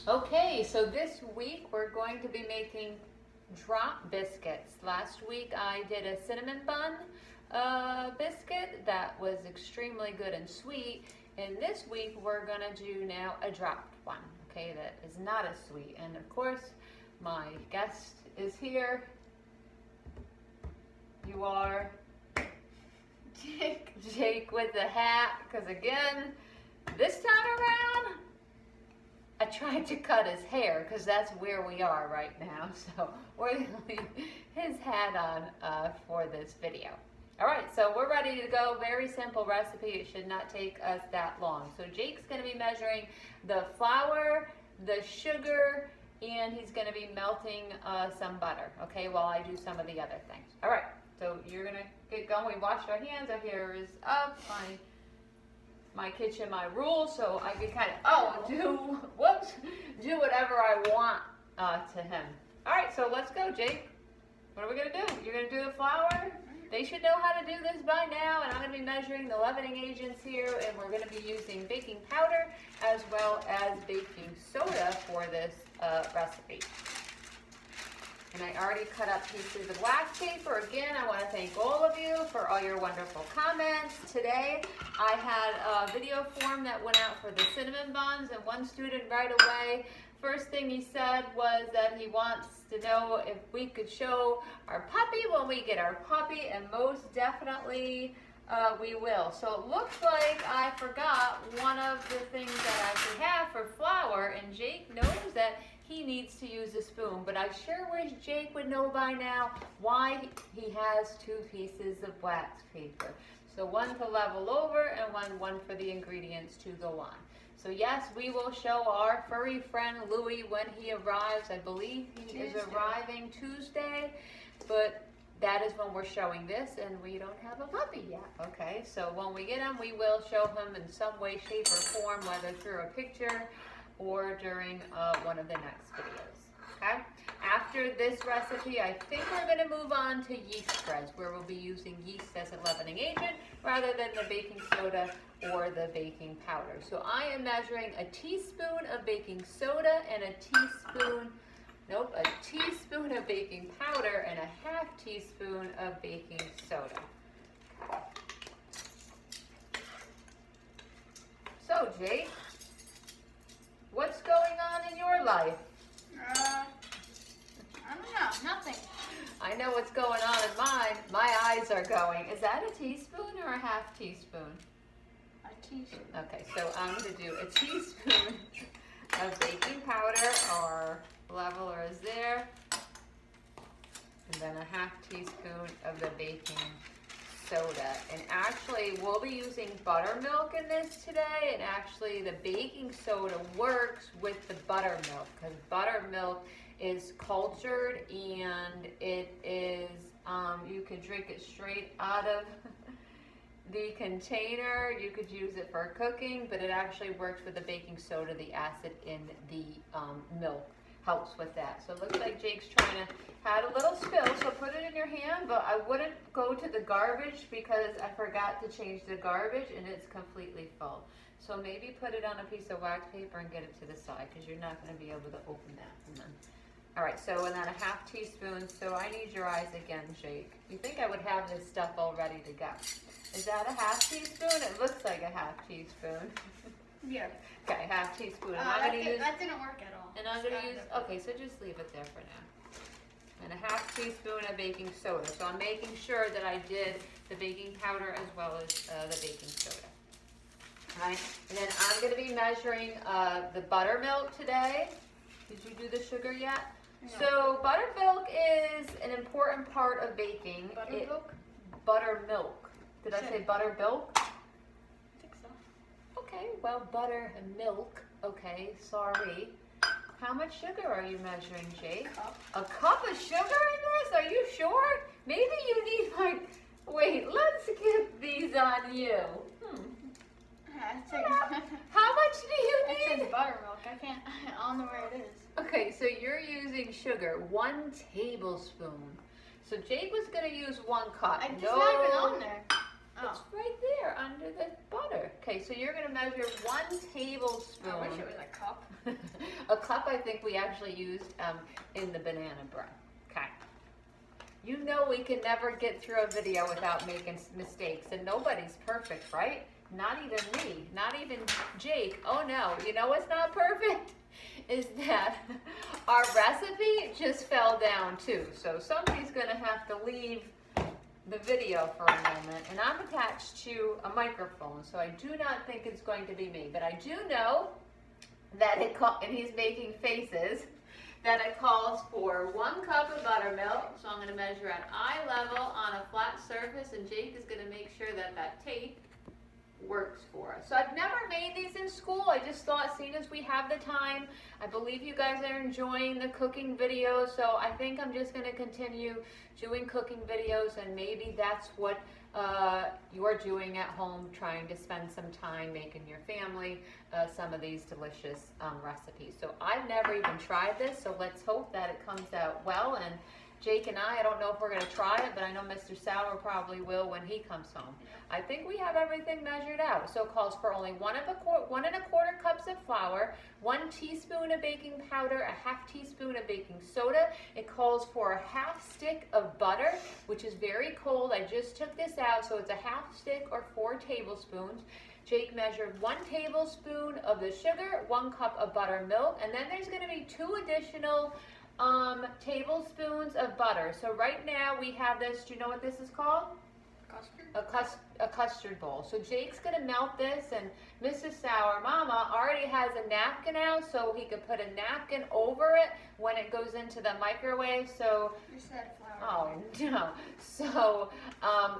Okay, so this week we're going to be making drop biscuits. Last week I did a cinnamon bun biscuit that was extremely good and sweet. And this week we're gonna do now a dropped one, okay, that is not as sweet. And of course, my guest is here. You are Jake with the hat, because again, this time around, I tried to cut his hair because that's where we are right now. So we're going to leave his hat on for this video. All right, so we're ready to go. Very simple recipe. It should not take us that long. So Jake's going to be measuring the flour, the sugar, and he's going to be melting some butter, okay, while I do some of the other things. All right, so you're going to get going. We washed our hands. Our hair is up. My kitchen, my rules, so I can kind of, do whatever I want to him. All right, so let's go, Jake. What are we gonna do? You're gonna do the flour? They should know how to do this by now, and I'm gonna be measuring the leavening agents here, and we're gonna be using baking powder as well as baking soda for this recipe. And I already cut up pieces of wax paper. Again, I want to thank all of you for all your wonderful comments. Today, I had a video form that went out for the cinnamon buns, and one student right away, first thing he said was that he wants to know if we could show our puppy when we get our puppy, and most definitely we will. So it looks like I forgot one of the things that I should have for flour, and Jake knows that he needs to use a spoon, but I sure wish Jake would know by now why he has two pieces of wax paper. So one to level over and one for the ingredients to go on. So yes, we will show our furry friend Louie when he arrives. I believe he is arriving Tuesday, but that is when we're showing this, and we don't have a puppy yet, okay? So when we get him, we will show him in some way, shape, or form, whether through a picture or during one of the next videos, okay? After this recipe, I think we're gonna move on to yeast spreads, where we'll be using yeast as a leavening agent rather than the baking soda or the baking powder. So I am measuring a teaspoon of baking soda and a teaspoon of baking powder and a half teaspoon of baking soda. Okay. So Jake, what's going on in your life? I don't know, nothing. I know what's going on in mine. My eyes are going. Is that a teaspoon or a half teaspoon? A teaspoon. Okay, so I'm going to do a teaspoon of baking powder, or leveler is there, and then a half teaspoon of the baking soda. And actually, we'll be using buttermilk in this today, and actually the baking soda works with the buttermilk because buttermilk is cultured, and it is, you can drink it straight out of the container. You could use it for cooking, but it actually works with the baking soda. The acid in the milk helps with that. So it looks like Jake's trying to had a little spill, so put it in your hand, but I wouldn't go to the garbage because I forgot to change the garbage and it's completely full. So maybe put it on a piece of wax paper and get it to the side because you're not going to be able to open that. And then, all right, so and then a half teaspoon. So I need your eyes again, Jake. You think I would have this stuff all ready to go. Is that a half teaspoon? It looks like a half teaspoon. Yeah. Okay, half teaspoon. That didn't work at all. And I'm going to use, okay, so just leave it there for now. And a half teaspoon of baking soda. So I'm making sure that I did the baking powder as well as the baking soda. All right, and then I'm going to be measuring the buttermilk today. Did you do the sugar yet? No. So buttermilk is an important part of baking. Buttermilk? Buttermilk. Did I say buttermilk? I think so. Okay, well, butter and milk. Okay, sorry. How much sugar are you measuring, Jake? A cup of sugar in this? Are you sure? Maybe you need like, wait, let's get these on you. How much do you It need? says buttermilk. I can't, I don't know where it is. Okay, so you're using sugar, 1 tablespoon. So Jake was gonna use 1 cup. It's not even on there. It's right there under the butter. Okay, so you're gonna measure 1 tablespoon. I wish it was a cup. A cup I think we actually used in the banana bread. Okay. You know we can never get through a video without making mistakes, and nobody's perfect, right? Not even me, not even Jake. Oh no, you know what's not perfect? Is that our recipe just fell down too. So somebody's gonna have to leave the video for a moment, and I'm attached to a microphone, so I do not think it's going to be me, but I do know that and he's making faces, that it calls for 1 cup of buttermilk. So I'm going to measure at eye level on a flat surface, and Jake is going to make sure that that tape works for us. So I've never made these in school. I just thought, seeing as we have the time, I believe you guys are enjoying the cooking videos, so I think I'm just going to continue doing cooking videos, and maybe that's what you're doing at home, trying to spend some time making your family some of these delicious recipes. So I've never even tried this, so let's hope that it comes out well. And Jake and I don't know if we're going to try it, but I know Mr. Sauer probably will when he comes home. I think we have everything measured out. So it calls for only 1 1¼ cups of flour, 1 teaspoon of baking powder, a 1/2 teaspoon of baking soda. It calls for a 1/2 stick of butter, which is very cold. I just took this out, so it's a 1/2 stick or 4 tablespoons. Jake measured 1 tablespoon of the sugar, 1 cup of buttermilk, and then there's going to be 2 additional tablespoons of butter. So right now we have this, do you know what this is called? Custard? A custard bowl. So Jake's gonna melt this, and Mrs. Sauer, Mama, already has a napkin out, so he could put a napkin over it when it goes into the microwave. So You said flour. oh no, so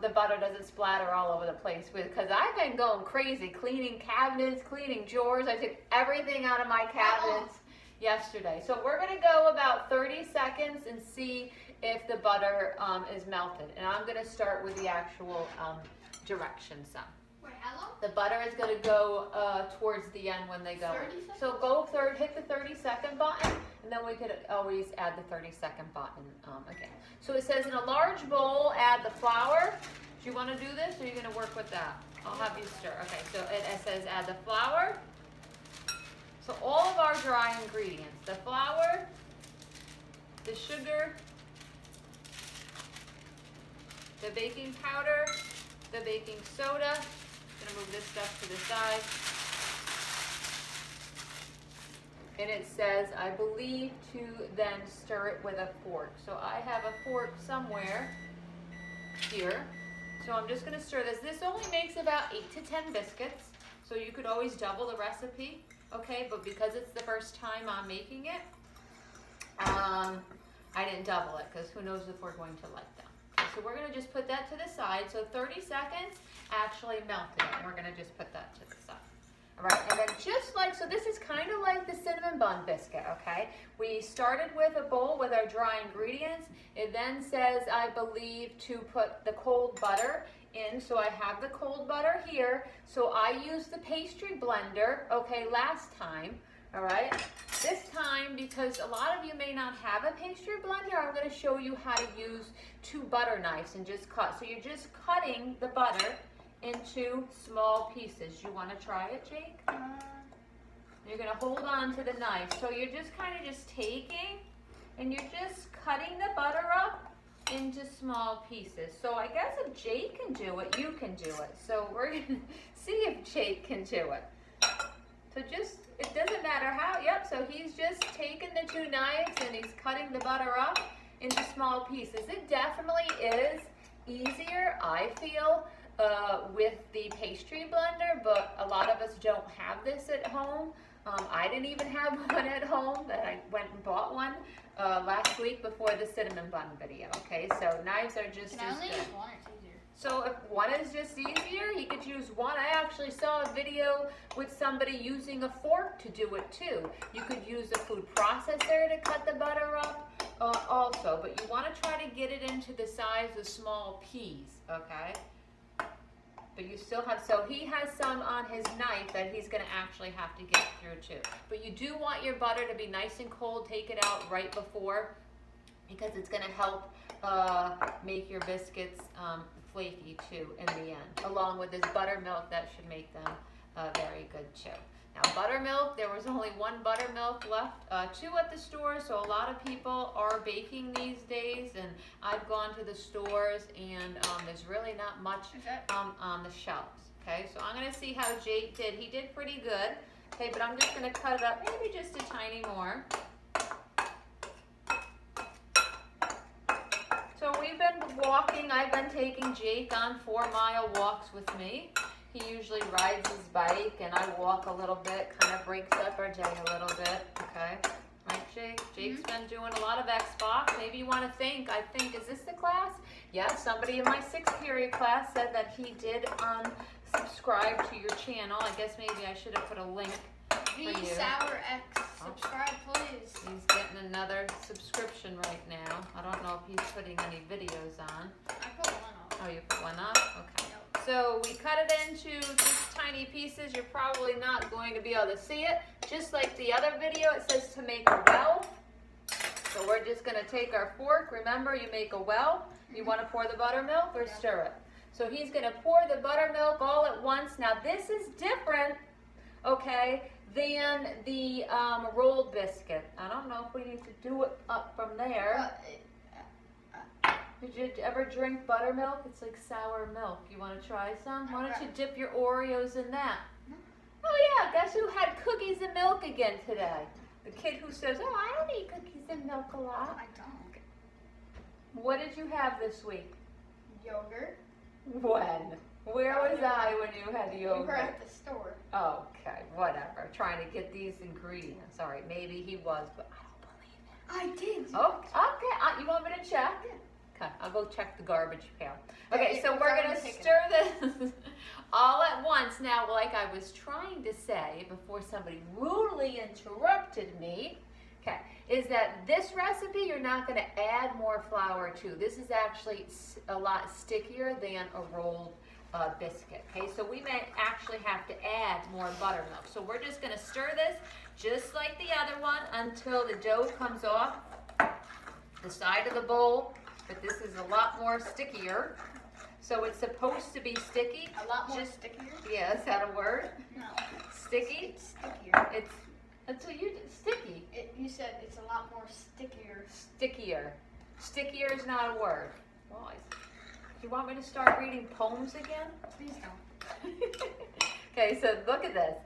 the butter doesn't splatter all over the place, because I've been going crazy cleaning cabinets, cleaning drawers. I took everything out of my cabinets yesterday. So we're gonna go about 30 seconds and see if the butter is melted. And I'm gonna start with the actual directions. Wait, how long? The butter is gonna go towards the end when they go. 30 seconds? So hit the 30-second button, and then we could always add the 30-second button again. So it says in a large bowl, add the flour. Do you wanna do this, or are you gonna work with that? I'll have you stir. Okay, so it says add the flour. So all of our dry ingredients, the flour, the sugar, the baking powder, the baking soda. I'm gonna move this stuff to the side. And it says, I believe, to then stir it with a fork. So I have a fork somewhere here. So I'm just gonna stir this. This only makes about 8 to 10 biscuits. So you could always double the recipe, okay? But because it's the first time I'm making it, I didn't double it, because who knows if we're going to like them. So we're going to just put that to the side. So 30 seconds actually melted it. And we're going to just put that to the side. All right, and then just like, so this is kind of like the cinnamon bun biscuit, okay? We started with a bowl with our dry ingredients. It then says, I believe, to put the cold butter in. So I have the cold butter here. So I used the pastry blender, okay, last time. All right, this time, because a lot of you may not have a pastry blender, I'm going to show you how to use 2 butter knives and just cut. So you're just cutting the butter into small pieces. You want to try it, Jake? You're going to hold on to the knife. So you're just kind of just taking, and you're just cutting the butter up into small pieces. So I guess if Jake can do it, you can do it. So we're going to see if Jake can do it. So just, it doesn't matter how, yep, so he's just taking the 2 knives and he's cutting the butter up into small pieces. It definitely is easier, I feel, with the pastry blender, but a lot of us don't have this at home. I didn't even have one at home, but I went and bought one last week before the cinnamon bun video, okay? So knives are just Can I as only good. use one? It's easier. So if one is just easier, he could use one. I actually saw a video with somebody using a fork to do it too. You could use a food processor to cut the butter up also, but you want to try to get it into the size of small peas, okay? But you still have, so he has some on his knife that he's going to actually have to get through too. But you do want your butter to be nice and cold. Take it out right before, because it's going to help make your biscuits flaky too in the end. Along with this buttermilk, that should make them very good too. Now buttermilk, there was only one buttermilk left, 2 at the store, so a lot of people are baking these days, and I've gone to the stores and there's really not much on the shelves. Okay, so I'm gonna see how Jake did. He did pretty good. Okay, but I'm just gonna cut it up maybe just a tiny more. So we've been walking, I've been taking Jake on 4-mile walks with me. He usually rides his bike and I walk a little bit, kind of breaks up our day a little bit, okay? Right, Jake? Jake's been doing a lot of Xbox. Maybe you want to think, is this the class? Yeah, somebody in my 6th period class said that he did subscribe to your channel. I guess maybe I should have put a link for you. Sour X, subscribe please. He's getting another subscription right now. I don't know if he's putting any videos on. I put one on. Oh, you put one up? Okay. So we cut it into just tiny pieces. You're probably not going to be able to see it. Just like the other video, it says to make a well. So we're just going to take our fork. Remember, you make a well. You want to pour the buttermilk or stir it. So he's going to pour the buttermilk all at once. Now this is different, okay, than the rolled biscuit. I don't know if we need to do it up from there. Did you ever drink buttermilk? It's like sour milk. You want to try some? Why don't you dip your Oreos in that? Oh yeah, guess who had cookies and milk again today? The kid who says, oh, I don't eat cookies and milk a lot. I don't. What did you have this week? Yogurt. When? Where was I when you had You yogurt? were at the store. Okay, whatever. Trying to get these ingredients. All right, maybe he was, but I don't believe it. I did. Oh, okay. You want me to check? Yeah. Okay, I'll go check the garbage pail. Okay, Yeah, so we're gonna take it stir this all at once. Now, like I was trying to say before somebody rudely interrupted me, okay, is that this recipe you're not gonna add more flour to. This is actually a lot stickier than a rolled biscuit, okay? So we may actually have to add more buttermilk. So we're just gonna stir this just like the other one until the dough comes off the side of the bowl. But this is a lot more stickier. So it's supposed to be sticky. A lot more stickier? Yeah, is that a word? No. Sticky? It's stickier. That's what you did. Sticky. You said it's a lot more stickier. Stickier. Stickier is not a word. Why? Do you want me to start reading poems again? Please don't. Okay, so look at this.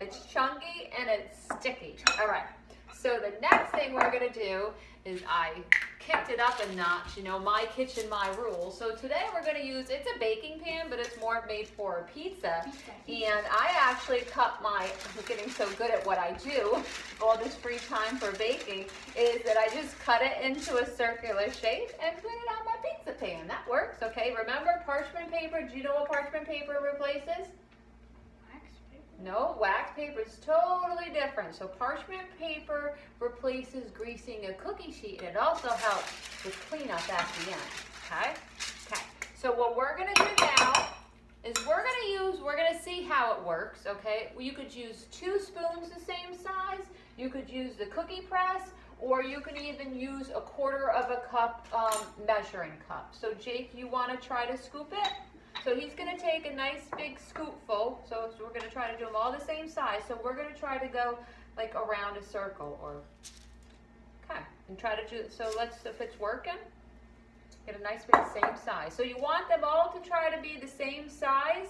It's chunky and it's sticky. All right. So the next thing we're going to do is I kicked it up a notch, you know, my kitchen, my rules. So today we're going to use, it's a baking pan, but it's more made for pizza. And I actually cut I'm getting so good at what I do, all this free time for baking, is that I just cut it into a circular shape and put it on my pizza pan. That works, okay? Remember parchment paper? Do you know what parchment paper replaces? No, wax paper is totally different. So parchment paper replaces greasing a cookie sheet, and it also helps with cleanup at the end, okay? Okay, so what we're gonna do now is we're gonna see how it works, okay? You could use 2 spoons the same size, you could use the cookie press, or you can even use a 1/4 of a cup measuring cup. So Jake, you wanna try to scoop it? So he's going to take a nice big scoopful. So we're going to try to do them all the same size. So we're going to try to go like around a circle or, okay, and try to do, so if it's working, get a nice big same size. So you want them all to try to be the same size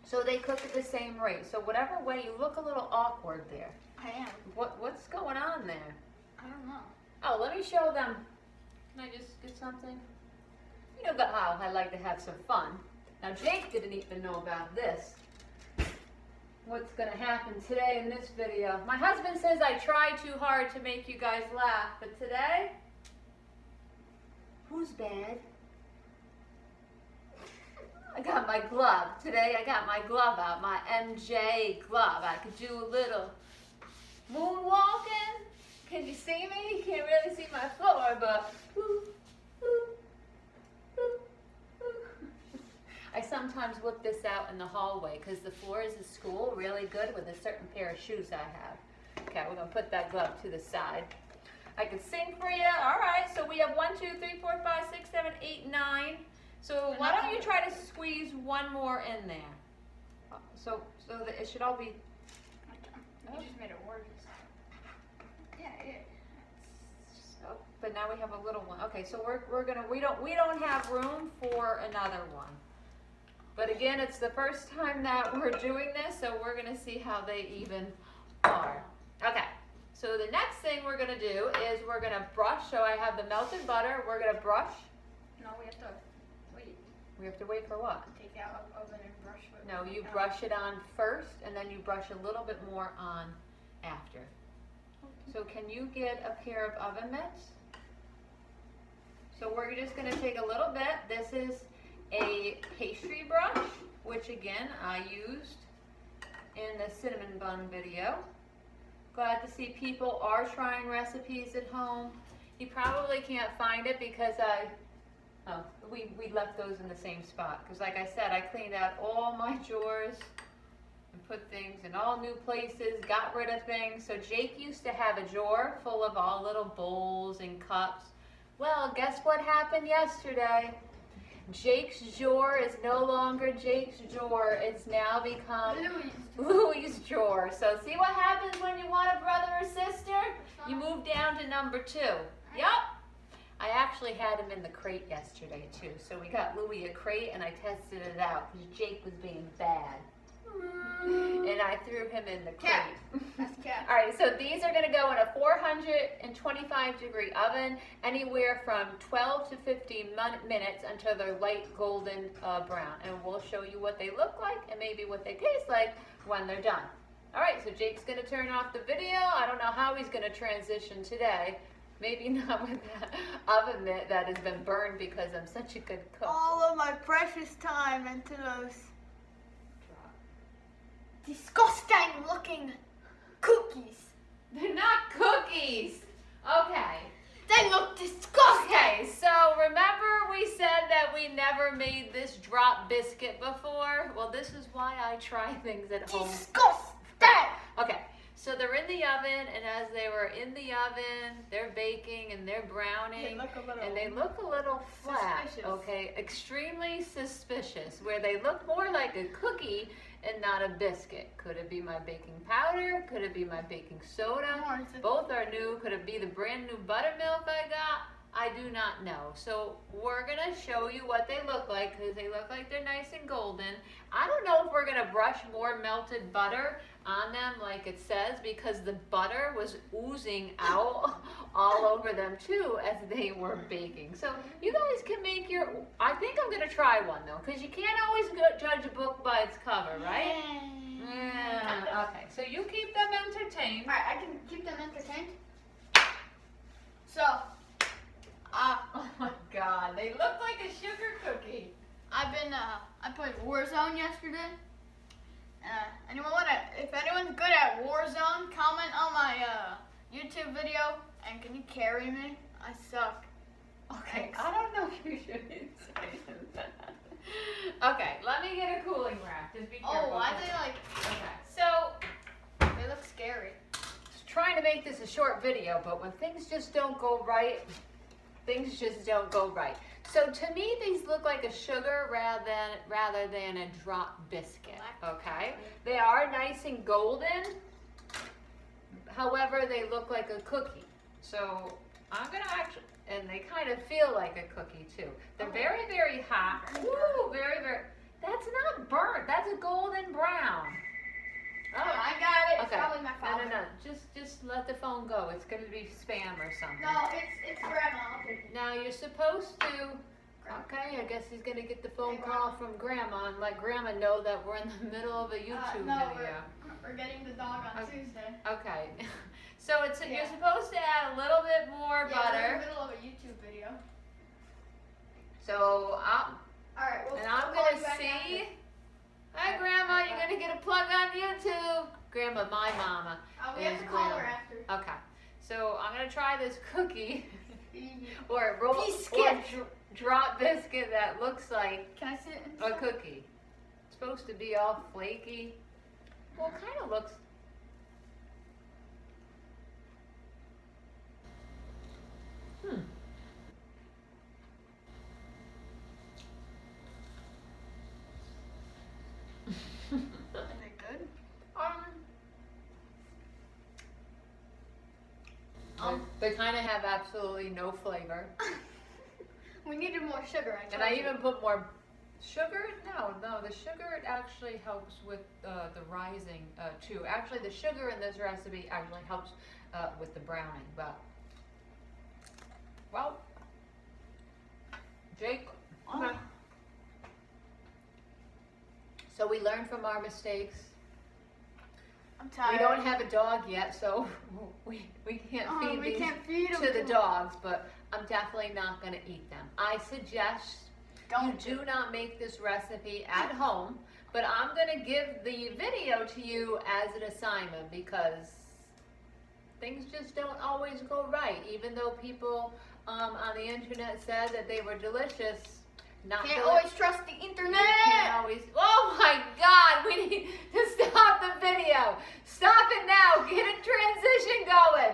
so they cook at the same rate. So whatever way, you look a little awkward there. I am. What's going on there? I don't know. Oh, let me show them. Can I just get something? You know how I like to have some fun. Now Jake didn't even know about this. What's going to happen today in this video. My husband says I try too hard to make you guys laugh, but today, who's bad? I got my glove. Today I got my glove out, my MJ glove. I could do a little moonwalking. Can you see me? You can't really see my floor, but I sometimes whip this out in the hallway because the floors of school are really good with a certain pair of shoes I have. Okay, we're going to put that glove to the side. I can sing for you. All right, so we have 1, 2, 3, 4, 5, 6, 7, 8, 9. So why don't you try to squeeze one more in there? So that it should all be. You just made it worse. Yeah, yeah. Oh, but now we have a little one. Okay, so we don't have room for another one. But again, it's the first time that we're doing this, so we're gonna see how they even are. Okay. So the next thing we're gonna do is we're gonna brush. So I have the melted butter. We're gonna brush. No, we have to wait. We have to wait for what? Take out of oven and brush it. No, you brush it on first, and then you brush a little bit more on after. So can you get a pair of oven mitts? So we're just gonna take a little bit. This is a pastry brush, which again I used in the cinnamon bun video. Glad to see people are trying recipes at home. You probably can't find it because we left those in the same spot. Because like I said, I cleaned out all my drawers and put things in all new places, got rid of things. So Jake used to have a drawer full of all little bowls and cups. Well, guess what happened yesterday? Jake's drawer is no longer Jake's drawer. It's now become Louie's drawer. So see what happens when you want a brother or sister? You move down to number 2. Yep. I actually had him in the crate yesterday too. So we got Louie a crate and I tested it out because Jake was being bad. And I threw him in the crate. That's cat. All right, so these are gonna go in a 425 degree oven, anywhere from 12 to 15 minutes until they're light golden brown. And we'll show you what they look like and maybe what they taste like when they're done. All right, so Jake's gonna turn off the video. I don't know how he's gonna transition today. Maybe not with that oven mitt that has been burned because I'm such a good cook. All of my precious time into those disgusting looking cookies. They're not cookies. Okay. They look disgusting. Okay, so remember we said that we never made this drop biscuit before? Well, this is why I try things at home. Disgusting. Okay, so they're in the oven, and as they were in the oven, they're baking and they're browning, and they look a little flat. Suspicious. Okay, extremely suspicious, where they look more like a cookie and not a biscuit. Could it be my baking powder? Could it be my baking soda? Both are new. Could it be the brand new buttermilk I got? I do not know. So we're gonna show you what they look like because they look like they're nice and golden. I don't know if we're gonna brush more melted butter on them like it says because the butter was oozing out all over them too as they were baking. So you guys can make your, I think I'm gonna try one though because you can't always judge a book by its cover, right? Yeah. Okay, so you keep them entertained. Alright, I can keep them entertained. So, Oh my God, they look like a sugar cookie. I played Warzone yesterday. If anyone's good at Warzone, comment on my YouTube video. And can you carry me? I suck. Okay, Thanks. I don't know if you should say that. Okay, let me get a cooling rack. Just be careful. Oh, why they like? Okay, so They look scary. trying to make this a short video, but when things just don't go right, things just don't go right. So to me, these look like a sugar rather than a drop biscuit, okay? They are nice and golden. However, they look like a cookie. So I'm gonna actually, and they kind of feel like a cookie too. They're very, very hot. Ooh, very, very, that's not burnt, that's a golden brown. Oh, I got it. It's Okay. probably my father. No. Just let the phone go. It's gonna be spam or something. No, it's grandma. I'll take it. Now you're supposed to. Okay, I guess he's gonna get the phone call from Grandma and let Grandma know that we're in the middle of a YouTube no, video. we're getting the dog on Okay. Tuesday. Okay, so it's Yeah. you're supposed to add a little bit more Yeah, we're in butter. the middle of a YouTube video. So Alright, well, I'm gonna see. Hi, Grandma, you're gonna get a plug on YouTube. Grandma, my mama. We have is to call her Grandma. after. Okay, so I'm gonna try this cookie or roll Biscuit. or drop biscuit that looks like Can I sit? a cookie. It's supposed to be all flaky. Well, it kind of looks. They kind of have absolutely no flavor. We needed more sugar. And I even put more sugar. No, the sugar actually helps with the rising too. Actually, the sugar in this recipe actually helps with the browning. But well, Jake. Okay. So we learn from our mistakes. I'm tired. We don't have a dog yet, so we can't feed we these can't feed them to the dogs, but I'm definitely not going to eat them. I suggest you do not make this recipe at home, but I'm going to give the video to you as an assignment because things just don't always go right. Even though people on the internet said that they were delicious, Can't always trust the internet. can't always. Oh my God! We need to stop the video. Stop it now. Get a transition going.